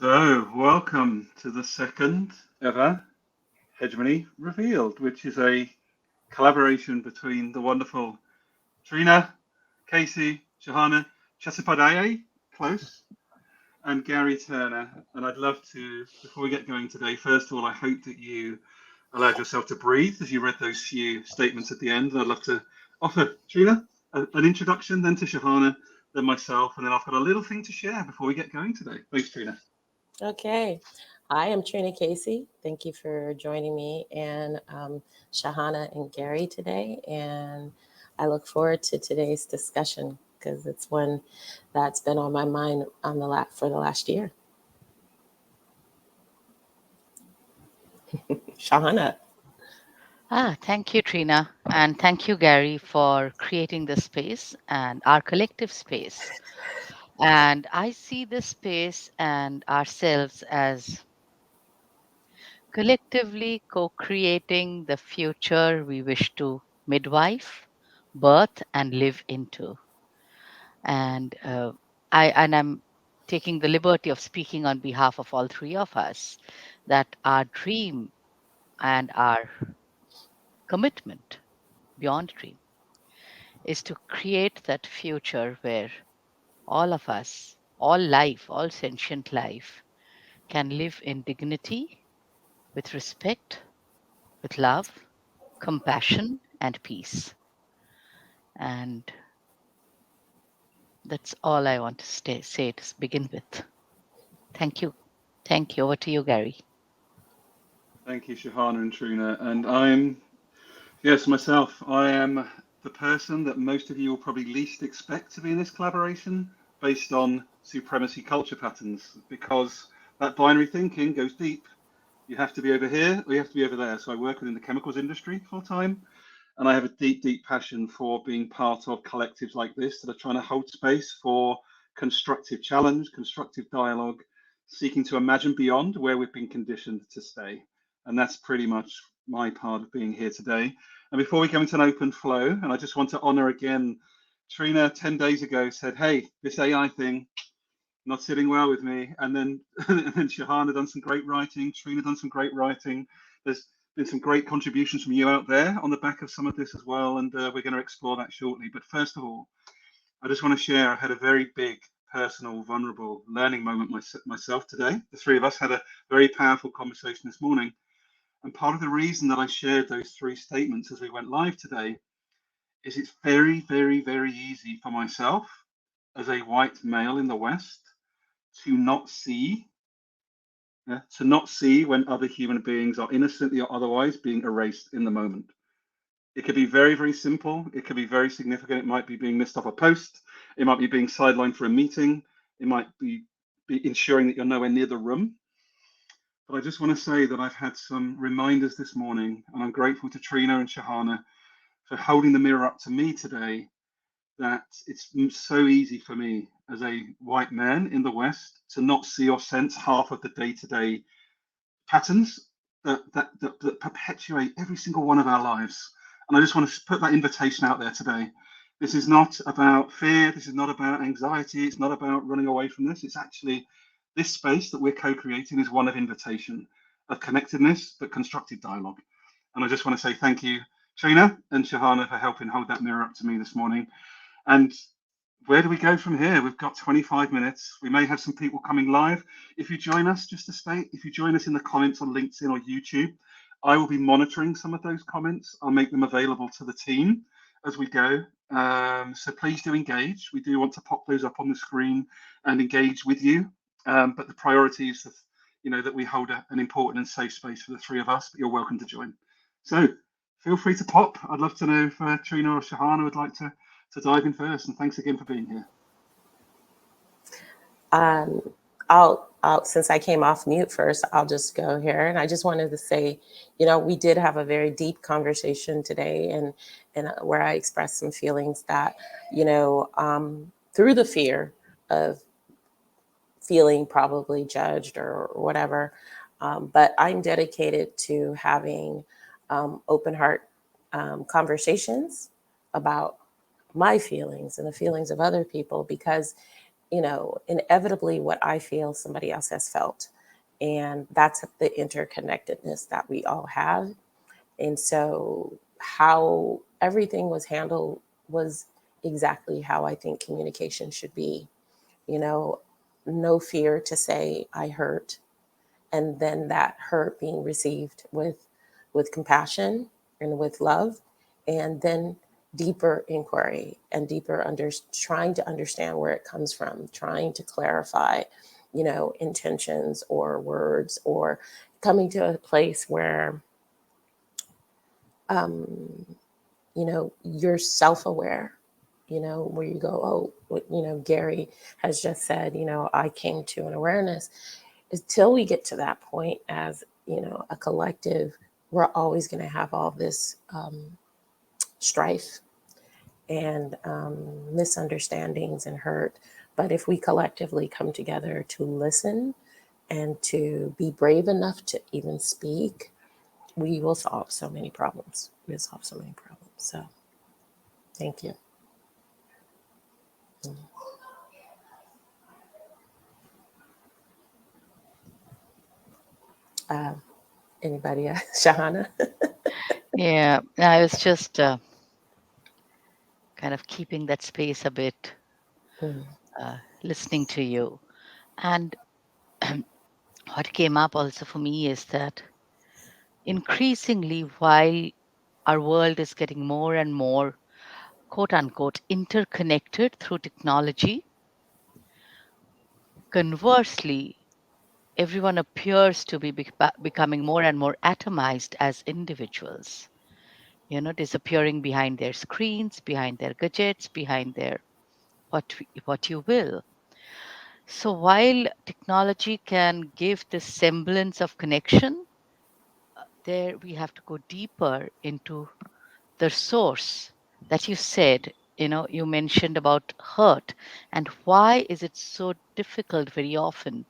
So, welcome to the second ever Hegemony Revealed, which is a collaboration between the wonderful Trina, Casey, Shahana, Chasapadaye, close, and Garry Turner. And I'd love to, before we get going today, first of all, I hope that you allowed yourself to breathe as you read those few statements at the end. And I'd love to offer Trina an introduction, then to Shahana, then myself, and then I've got a little thing to share before we get going today. Thanks, Trina. Okay. Hi, I'm Trina Casey. Thank you for joining me and Shahana and Garry today. And I look forward to today's discussion because it's one that's been on my mind for the last year. Shahana. Thank you, Trina, and thank you, Garry, for creating this space and our collective space. And I see this space and ourselves as collectively co creating the future we wish to midwife, birth, and live into. And I'm taking the liberty of speaking on behalf of all three of us that our dream and our commitment beyond dream is to create that future where all of us, all life, all sentient life, can live in dignity, with respect, with love, compassion, and peace. And that's all I want to say to begin with. Thank you. Thank you. Over to you, Garry. Thank you, Shahana and Trina. And yes, myself, I am the person that most of you will probably least expect to be in this collaboration based on supremacy culture patterns, because that binary thinking goes deep. You have to be over here or you have to be over there. So I work within the chemicals industry full time, and I have a deep, deep passion for being part of collectives like this that are trying to hold space for constructive challenge, constructive dialogue, seeking to imagine beyond where we've been conditioned to stay. And that's pretty much my part of being here today. And before we go into an open flow, and I just want to honor again, Trina 10 days ago said, hey, this AI thing, not sitting well with me. And then Shahana done some great writing, Trina done some great writing. There's been some great contributions from you out there on the back of some of this as well. And we're going to explore that shortly. But first of all, I just want to share, I had a very big, personal, vulnerable learning moment myself today. The three of us had a very powerful conversation this morning. And part of the reason that I shared those three statements as we went live today is it's very, very, very easy for myself as a white male in the West to not see, when other human beings are innocently or otherwise being erased in the moment. It could be very, very simple. It could be very significant. It might be being missed off a post. It might be being sidelined for a meeting. It might be ensuring that you're nowhere near the room. But I just want to say that I've had some reminders this morning, and I'm grateful to Trina and Shahana for holding the mirror up to me today, that it's so easy for me as a white man in the West to not see or sense half of the day-to-day patterns that perpetuate every single one of our lives. And I just want to put that invitation out there today. This is not about fear. This is not about anxiety. It's not about running away from this. It's actually this space that we're co-creating is one of invitation, of connectedness, but constructive dialogue. And I just want to say thank you, Trina and Shahana, for helping hold that mirror up to me this morning. And where do we go from here? We've got 25 minutes. We may have some people coming live. If you join us, just to state, if you join us in the comments on LinkedIn or YouTube, I will be monitoring some of those comments. I'll make them available to the team as we go. So please do engage. We do want to pop those up on the screen and engage with you. But the priority is that we hold an important and safe space for the three of us, but you're welcome to join. So feel free to pop. I'd love to know if Trina or Shahana would like to dive in first, and thanks again for being here. Since I came off mute first, I'll just go here. And I just wanted to say, we did have a very deep conversation today, and where I expressed some feelings that, through the fear of feeling probably judged or whatever, but I'm dedicated to having open heart conversations about my feelings and the feelings of other people, because inevitably what I feel, somebody else has felt. And that's the interconnectedness that we all have. And so, how everything was handled was exactly how I think communication should be. No fear to say I hurt, and then that hurt being received with compassion and with love, and then deeper inquiry and deeper trying to understand where it comes from, trying to clarify intentions or words, or coming to a place where you're self-aware, where you go, oh, Garry has just said, I came to an awareness. Until we get to that point as a collective, we're always going to have all this strife and misunderstandings and hurt. But if we collectively come together to listen and to be brave enough to even speak, we will solve so many problems. We'll solve so many problems. So thank you. Anybody else? Shahana? Yeah, I was just kind of keeping that space a bit, listening to you. And what came up also for me is that increasingly, while our world is getting more and more, quote unquote, interconnected through technology, conversely, everyone appears to be becoming more and more atomized as individuals, disappearing behind their screens, behind their gadgets, behind their what you will. So while technology can give this semblance of connection, there we have to go deeper into the source that you said. You mentioned about hurt, and why is it so difficult very often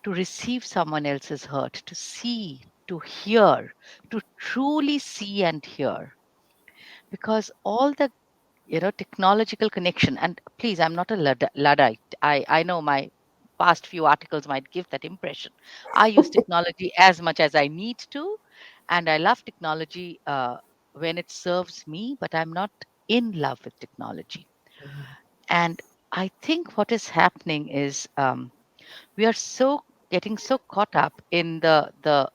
to receive someone else's hurt, to see, to hear, to truly see and hear? Because all the technological connection, and please, I'm not a luddite. I know my past few articles might give that impression. I use technology as much as I need to, and I love technology when it serves me, but I'm not in love with technology. And I think what is happening is, we are so getting so caught up in the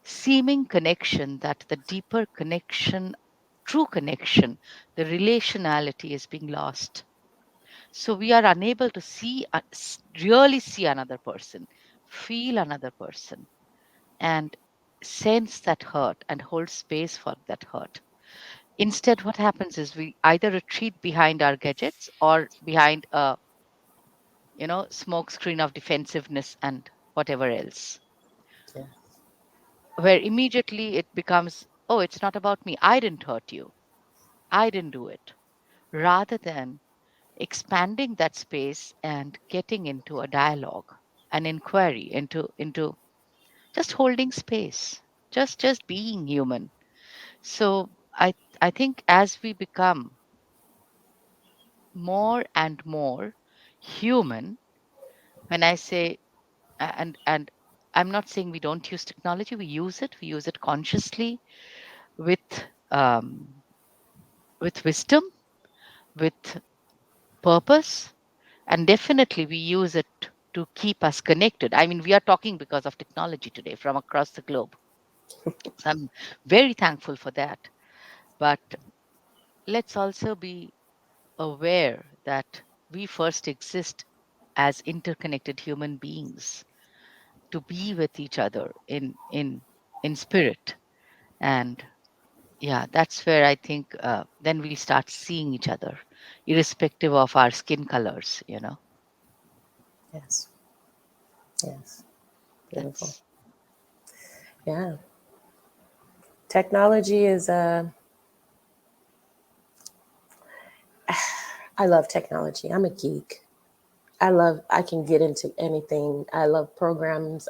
seeming connection, that the deeper connection, true connection, the relationality is being lost. So we are unable to see, really see another person, feel another person, and sense that hurt and hold space for that hurt. Instead, what happens is we either retreat behind our gadgets or behind a smoke screen of defensiveness and whatever else, Yeah. where immediately it becomes, oh, it's not about me. I didn't hurt you. I didn't do it. Rather than expanding that space and getting into a dialogue, an inquiry, into just holding space, just being human. So I think as we become more and more human, when I say, and I'm not saying we don't use technology, we use it consciously, with with wisdom, with purpose, and definitely we use it to keep us connected. I mean, we are talking because of technology today from across the globe. So I'm very thankful for that. But let's also be aware that we first exist as interconnected human beings to be with each other in spirit. And yeah, that's where I think then we start seeing each other, irrespective of our skin colors. Yes. Yes. Beautiful. That's Yeah. Technology is I love technology. I'm a geek. I can get into anything. I love programs.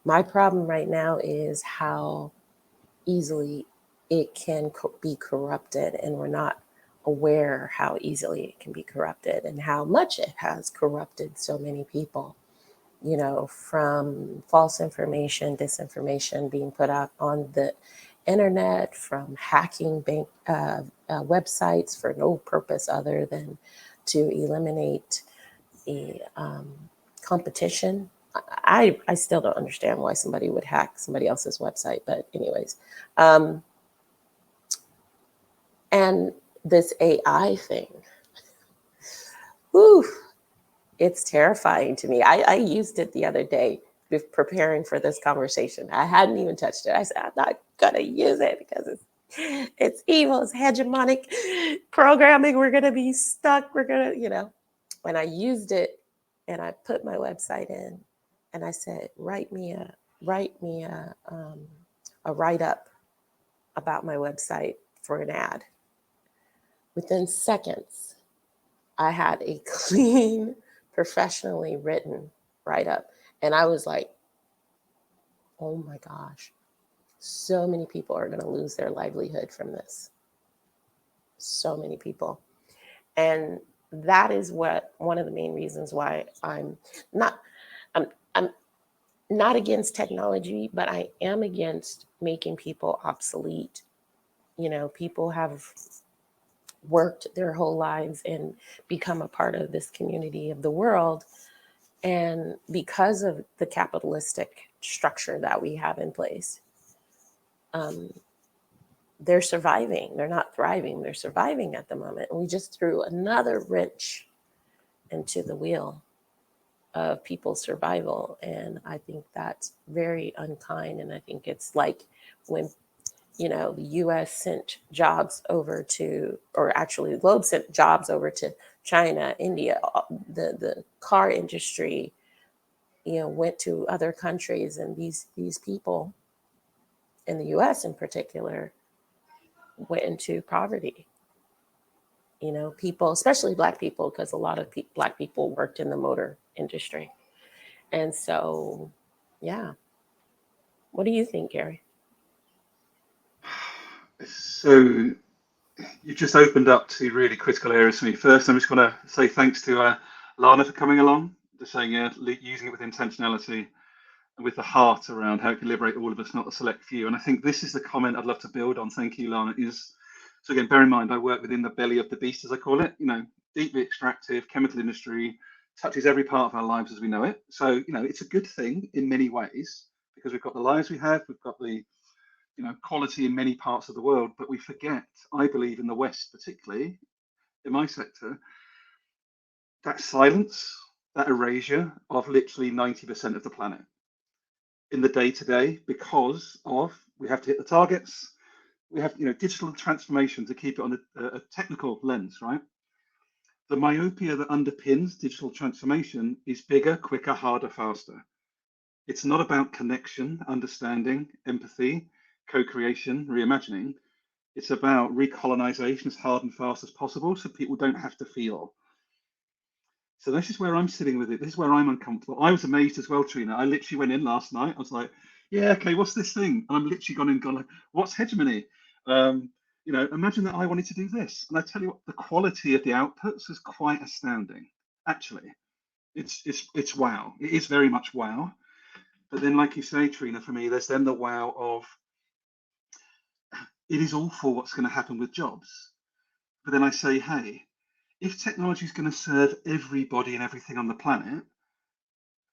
My problem right now is how easily it can be corrupted, and we're not aware how easily it can be corrupted and how much it has corrupted so many people, you know, from false information, disinformation being put out on the internet, from hacking bank websites for no purpose other than to eliminate the competition. I still don't understand why somebody would hack somebody else's website, but anyways. And this AI thing, whew, it's terrifying to me. I used it the other day preparing for this conversation. I hadn't even touched it. I said, I'm not gonna use it because it's evil, it's hegemonic programming. We're gonna be stuck. We're gonna, you know. When I used it and I put my website in and I said, write me a write-up about my website for an ad. Within seconds, I had a clean, professionally written write-up. And I was like, oh my gosh, so many people are going to lose their livelihood from this. So many people. And that is what one of the main reasons why I'm not against technology, but I am against making people obsolete. You know, people have worked their whole lives and become a part of this community of the world. And because of the capitalistic structure that we have in place, they're surviving. They're not thriving. They're surviving at the moment. And we just threw another wrench into the wheel of people's survival. And I think that's very unkind. And I think it's like when, you know, the US sent jobs over to, or actually the globe sent jobs over to China, India, the car industry, you know, went to other countries, and these people in the US in particular went into poverty. You know, people, especially Black people, because a lot of Black people worked in the motor industry. And so, yeah. What do you think, Garry? So you've just opened up two really critical areas for me. First, I'm just going to say thanks to Lana for coming along, just saying, using it with intentionality and with the heart around how it can liberate all of us, not a select few. And I think this is the comment I'd love to build on. Thank you, Lana. So again, bear in mind, I work within the belly of the beast, as I call it. You know, deeply extractive, chemical industry touches every part of our lives as we know it. So, you know, it's a good thing in many ways because we've got the lives we have, we've got the quality in many parts of the world, but we forget, I believe in the West particularly, in my sector, that silence, that erasure of literally 90% of the planet in the day to day because of we have to hit the targets, we have digital transformation to keep it on a technical lens, right? The myopia that underpins digital transformation is bigger, quicker, harder, faster. It's not about connection, understanding, empathy, co-creation, reimagining. It's about recolonization as hard and fast as possible so people don't have to feel. So this is where I'm sitting with it. This is where I'm uncomfortable. I was amazed as well, Trina. I literally went in last night. I was like, yeah, okay, what's this thing? And I'm literally gone like, what's hegemony? Imagine that I wanted to do this. And I tell you what, the quality of the outputs is quite astounding. Actually, it's wow. It is very much wow. But then, like you say, Trina, for me, there's then the wow of it is awful what's going to happen with jobs. But then I say, hey, if technology is going to serve everybody and everything on the planet,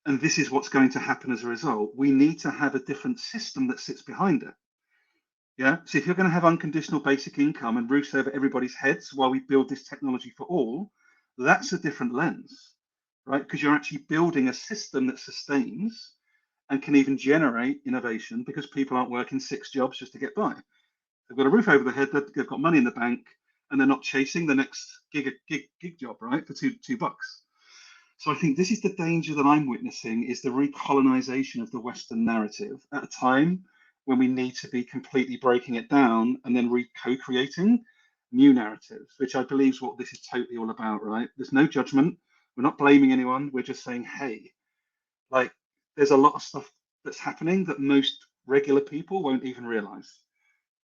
and this is what's going to happen as a result, we need to have a different system that sits behind it. Yeah. So if you're going to have unconditional basic income and roofs over everybody's heads while we build this technology for all, that's a different lens, right? Because you're actually building a system that sustains and can even generate innovation because people aren't working 6 jobs just to get by. They've got a roof over their head, they've got money in the bank, and they're not chasing the next gig job, right, for $2. So I think this is the danger that I'm witnessing is the recolonization of the Western narrative at a time when we need to be completely breaking it down and then co-creating new narratives, which I believe is what this is totally all about, right? There's no judgment. We're not blaming anyone. We're just saying, hey, like there's a lot of stuff that's happening that most regular people won't even realize.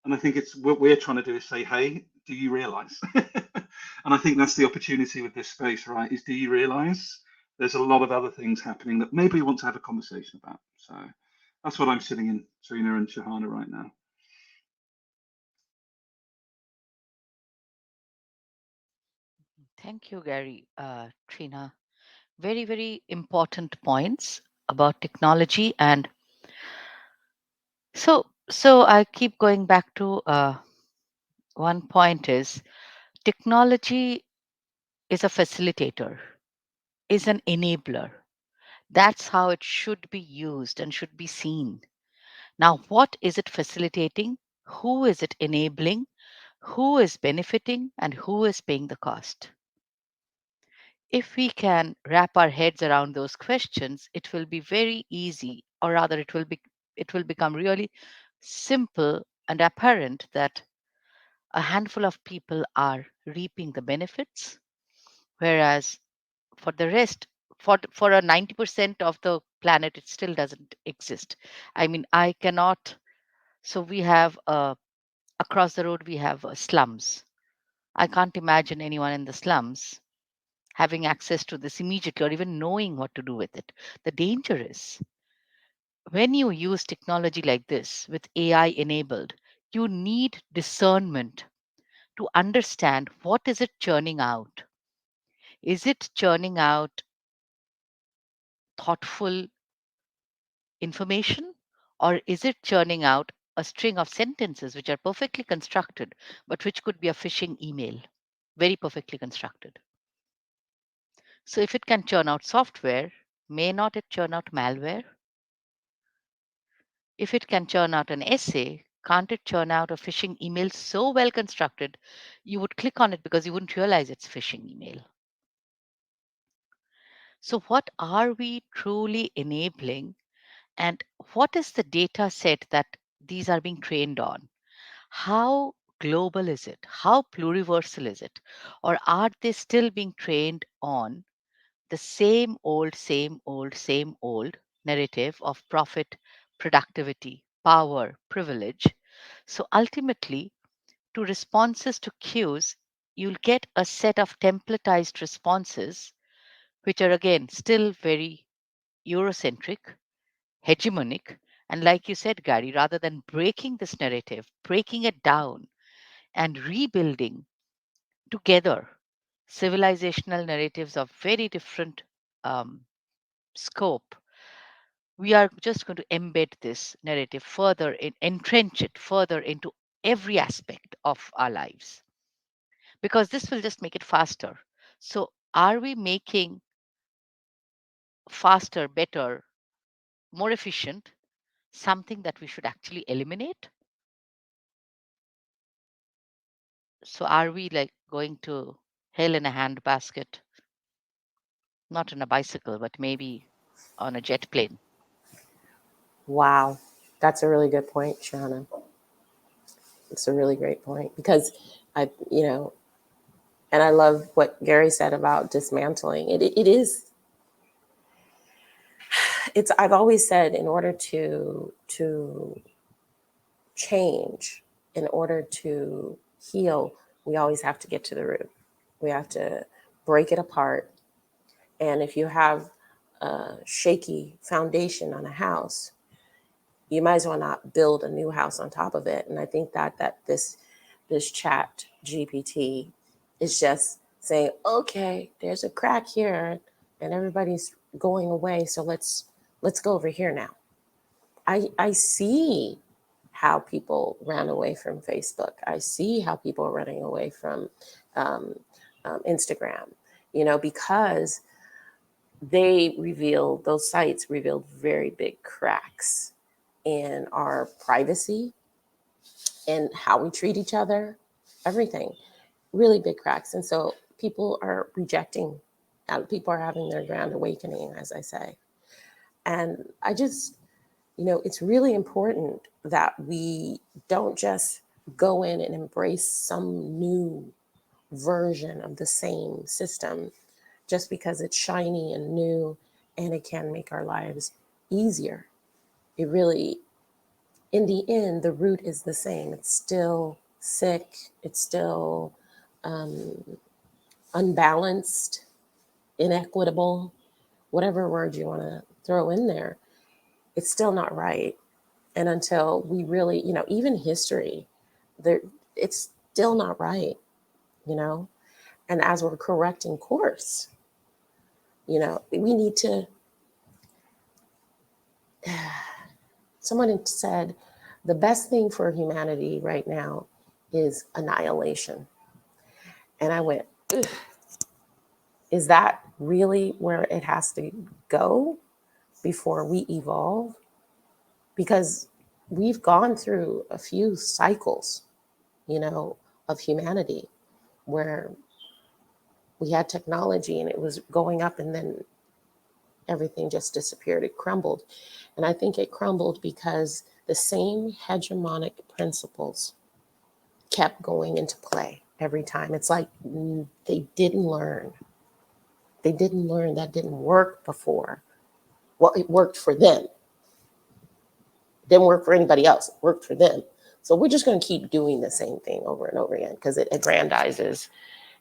And I think it's what we're trying to do is say, hey, do you realize? And I think that's the opportunity with this space, right? Is do you realize there's a lot of other things happening that maybe you want to have a conversation about? So that's what I'm sitting in, Trina and Shahana, right now. Thank you, Garry, Trina. Very, very important points about technology. And so I keep going back to one point is technology is a facilitator, is an enabler. That's how it should be used and should be seen. Now, what is it facilitating? Who is it enabling? Who is benefiting? And who is paying the cost? If we can wrap our heads around those questions, it will be very easy, or rather, it will become really simple and apparent that a handful of people are reaping the benefits, whereas for the rest, for a 90% of the planet, it still doesn't exist. I mean, I cannot. So we have across the road we have slums. I can't imagine anyone in the slums having access to this immediately or even knowing what to do with it. The danger is when you use technology like this with AI enabled, you need discernment to understand what is it churning out. Is it churning out thoughtful information, or is it churning out a string of sentences which are perfectly constructed but which could be a phishing email, very perfectly constructed? So if it can churn out software, may not it churn out malware? If it can churn out an essay, can't it churn out a phishing email so well constructed you would click on it because you wouldn't realize it's phishing email? So what are we truly enabling, and what is the data set that these are being trained on? How global is it? How pluriversal is it? Or are they still being trained on the same old, same old, same old narrative of profit, productivity, power, privilege? So ultimately, to responses to cues, you'll get a set of templatized responses, which are again still very Eurocentric, hegemonic. And like you said, Garry, rather than breaking this narrative, breaking it down and rebuilding together civilizational narratives of very different um, scope, we are just going to embed this narrative further, entrench it further into every aspect of our lives, because this will just make it faster. So, are we making faster, better, more efficient something that we should actually eliminate? So, are we like going to hell in a handbasket, not on a bicycle, but maybe on a jet plane? Wow. That's a really good point, Shauna. It's a really great point because and I love what Garry said about dismantling. I've always said in order to change, in order to heal, we always have to get to the root. We have to break it apart. And if you have a shaky foundation on a house, you might as well not build a new house on top of it. And I think that this chat GPT is just saying, okay, there's a crack here and everybody's going away. So let's go over here now. I see how people ran away from Facebook. I see how people are running away from um, Instagram, because those sites revealed very big cracks in our privacy and how we treat each other, everything, really big cracks. And so people are rejecting, people are having their grand awakening, as I say. And I just, it's really important that we don't just go in and embrace some new version of the same system just because it's shiny and new and it can make our lives easier. It really, in the end, the root is the same. It's still sick, it's still unbalanced, inequitable, whatever word you want to throw in there, it's still not right. And until we really, even history, there, it's still not right, you know. And as we're correcting course, we need to. Someone said the best thing for humanity right now is annihilation. And I went, ugh, is that really where it has to go before we evolve? Because we've gone through a few cycles, of humanity where we had technology and it was going up and then everything just disappeared. It crumbled. And I think it crumbled because the same hegemonic principles kept going into play every time. It's like they didn't learn. They didn't learn that didn't work before. Well, it worked for them. Didn't work for anybody else. It worked for them. So we're just going to keep doing the same thing over and over again because it aggrandizes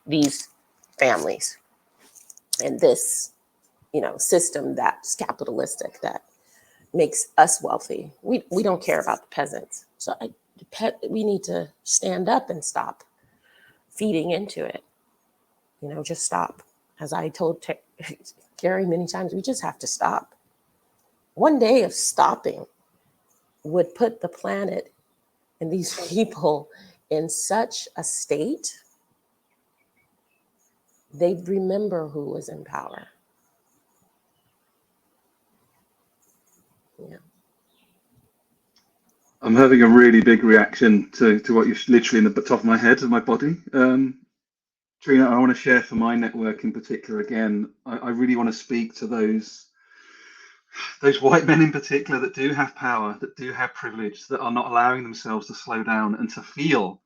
these families and this, system that's capitalistic that makes us wealthy. We don't care about the peasants. So we need to stand up and stop feeding into it. Just stop. As I told Garry many times, we just have to stop. One day of stopping would put the planet and these people in such a state, they'd remember who was in power. Yeah. I'm having a really big reaction to what you're literally in the top of my head and my body. Trina, I want to share for my network in particular again. I really want to speak to those white men in particular that do have power, that do have privilege, that are not allowing themselves to slow down and to feel.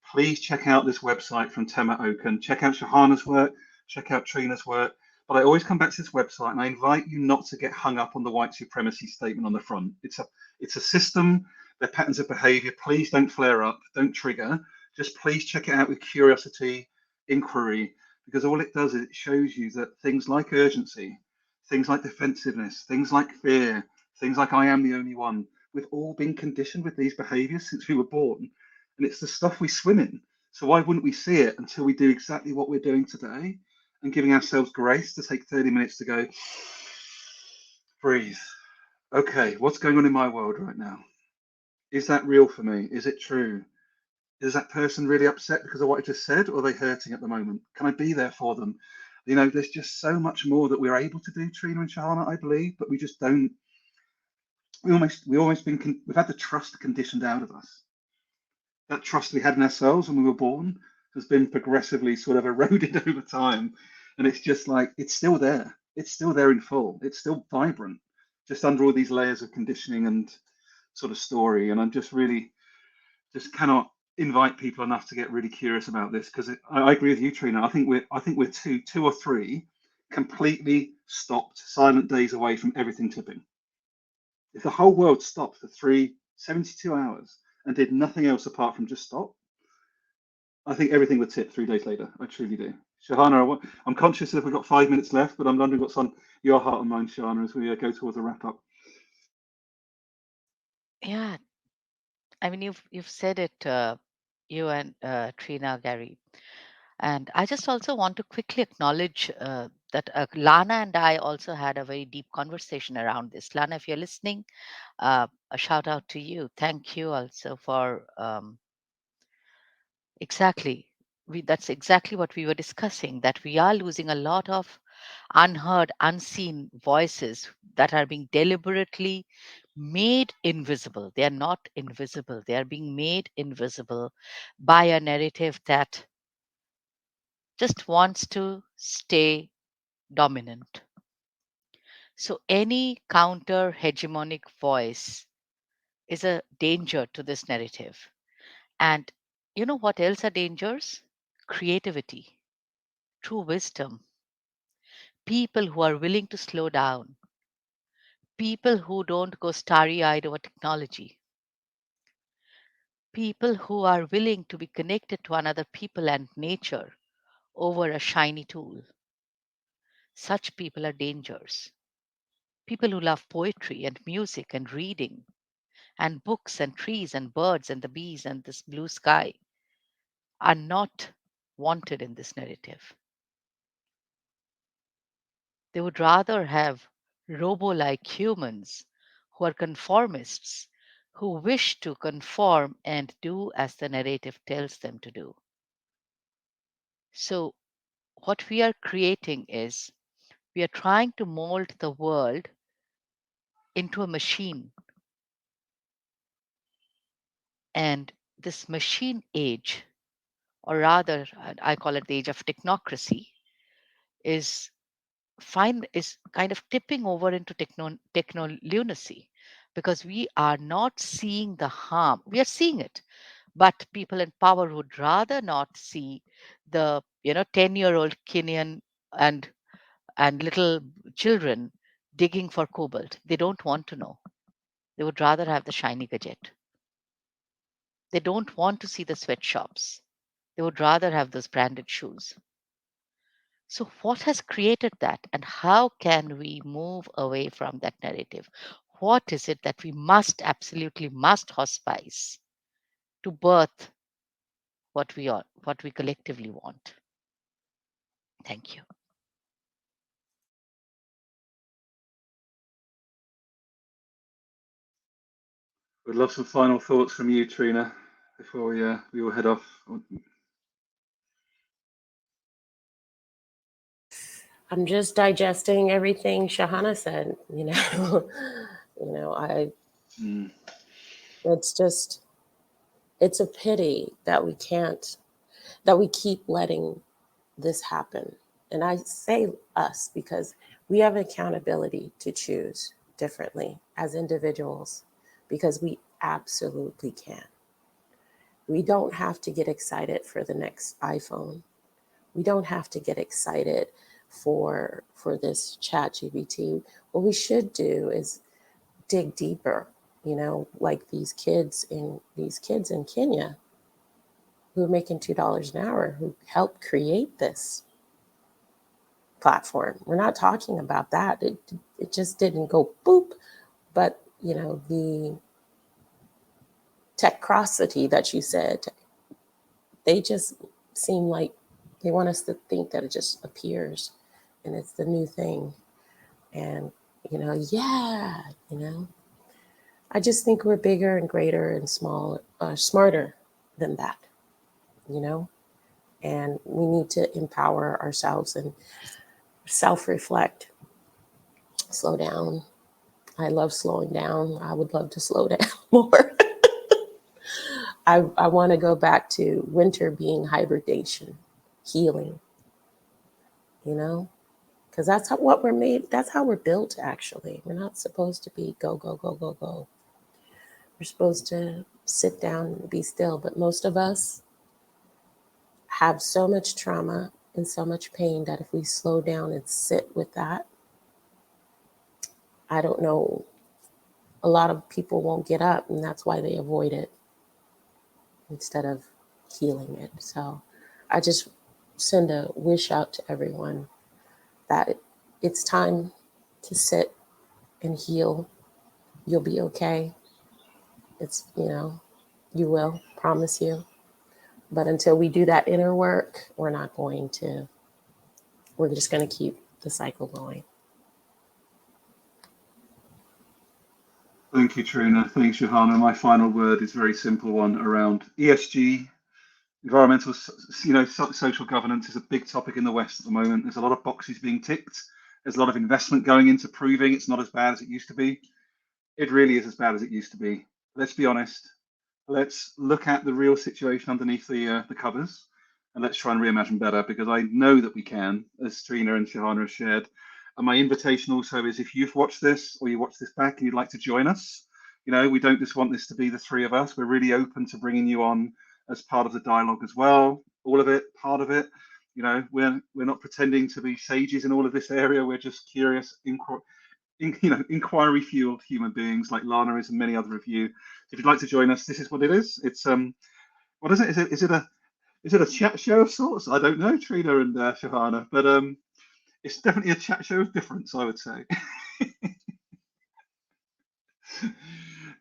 Please check out this website from Tema Oken. Check out Shahana's work, check out Trina's work. But I always come back to this website and I invite you not to get hung up on the white supremacy statement on the front. It's a system, their patterns of behavior. Please don't flare up, don't trigger. Just please check it out with curiosity, inquiry, because all it does is it shows you that things like urgency, things like defensiveness, things like fear, things like I am the only one, we've all been conditioned with these behaviors since we were born. And it's the stuff we swim in. So why wouldn't we see it until we do exactly what we're doing today and giving ourselves grace to take 30 minutes to go, breathe. Okay, what's going on in my world right now? Is that real for me? Is it true? Is that person really upset because of what I just said, or are they hurting at the moment? Can I be there for them? There's just so much more that we're able to do, Trina and Shahana, I believe, but we just don't. We've had the trust conditioned out of us. That trust we had in ourselves when we were born has been progressively sort of eroded over time. And it's just like, it's still there. It's still there in full. It's still vibrant, just under all these layers of conditioning and sort of story. And I'm just really, just cannot invite people enough to get really curious about this because I agree with you, Trina. I think we're two or three completely stopped, silent days away from everything tipping. If the whole world stopped for 72 hours and did nothing else apart from just stop, I think everything would tip 3 days later. I truly do. Shahana, I'm conscious that we've got 5 minutes left, but I'm wondering what's on your heart and mind, Shahana, as we go towards a wrap up. Yeah, I mean, you've said it, you and Trina, Garry. And I just also want to quickly acknowledge that Lana and I also had a very deep conversation around this. Lana, if you're listening, a shout out to you. Thank you also for exactly. That's exactly what we were discussing, that we are losing a lot of unheard, unseen voices that are being deliberately made invisible. They are not invisible, they are being made invisible by a narrative that just wants to stay dominant. So, any counter hegemonic voice is a danger to this narrative. And you know what else are dangers? Creativity, true wisdom, people who are willing to slow down, people who don't go starry eyed over technology. People who are willing to be connected to another people and nature over a shiny tool. Such people are dangers. People who love poetry and music and reading and books and trees and birds and the bees and this blue sky are not wanted in this narrative. They would rather have robo like humans who are conformists, who wish to conform and do as the narrative tells them to do. So, what we are creating is we are trying to mold the world into a machine. And this machine age, or rather, I call it the age of technocracy, is is kind of tipping over into technolunacy, because we are not seeing the harm. We are seeing it, but people in power would rather not see the 10-year-old Kenyan and little children digging for cobalt. They don't want to know. They would rather have the shiny gadget. They don't want to see the sweatshops. They would rather have those branded shoes. So, what has created that, and how can we move away from that narrative? What is it that we absolutely must hospice to birth what we collectively want? Thank you. We'd love some final thoughts from you, Trina, before we all head off. I'm just digesting everything Shahana said. It's a pity that we keep letting this happen. And I say us because we have accountability to choose differently as individuals, because we absolutely can. We don't have to get excited for the next iPhone. We don't have to get excited for this ChatGPT. What we should do is dig deeper, like these kids in Kenya who are making $2 an hour, who helped create this platform. We're not talking about that. It just didn't go boop. But the techrosity that you said, they just seem like they want us to think that it just appears and it's the new thing. And I just think we're bigger and greater and smarter than that, and we need to empower ourselves and self-reflect, slow down. I love slowing down. I would love to slow down more. I want to go back to winter being hibernation, healing, because that's what we're made. That's how we're built, actually. We're not supposed to be go, go, go, go, go. We're supposed to sit down and be still. But most of us have so much trauma and so much pain that if we slow down and sit with that, I don't know, a lot of people won't get up, and that's why they avoid it instead of healing it. So I just send a wish out to everyone that it's time to sit and heal. You'll be okay. It's, you will, promise you. But until we do that inner work, we're just going to keep the cycle going. Thank you, Trina. Thanks, Johanna. My final word is a very simple one around ESG. Environmental, social governance is a big topic in the West at the moment. There's a lot of boxes being ticked. There's a lot of investment going into proving it's not as bad as it used to be. It really is as bad as it used to be. Let's be honest. Let's look at the real situation underneath the covers, and let's try and reimagine better, because I know that we can, as Trina and Shahana have shared. And my invitation also is, if you've watched this or you watch this back and you'd like to join us, we don't just want this to be the three of us. We're really open to bringing you on as part of the dialogue as well. All of it, part of it. We're not pretending to be sages in all of this area. We're just curious, inquiry-fueled human beings like Lana is and many other of you. If you'd like to join us, this is what it is. It's what is it? Is it a chat show of sorts? I don't know, Trina and Shahana, but it's definitely a chat show of difference, I would say.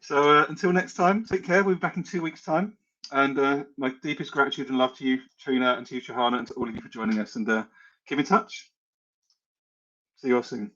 So until next time, take care. We'll be back in 2 weeks' time. And my deepest gratitude and love to you, Trina, and to you, Shahana, and to all of you for joining us. And keep in touch. See you all soon.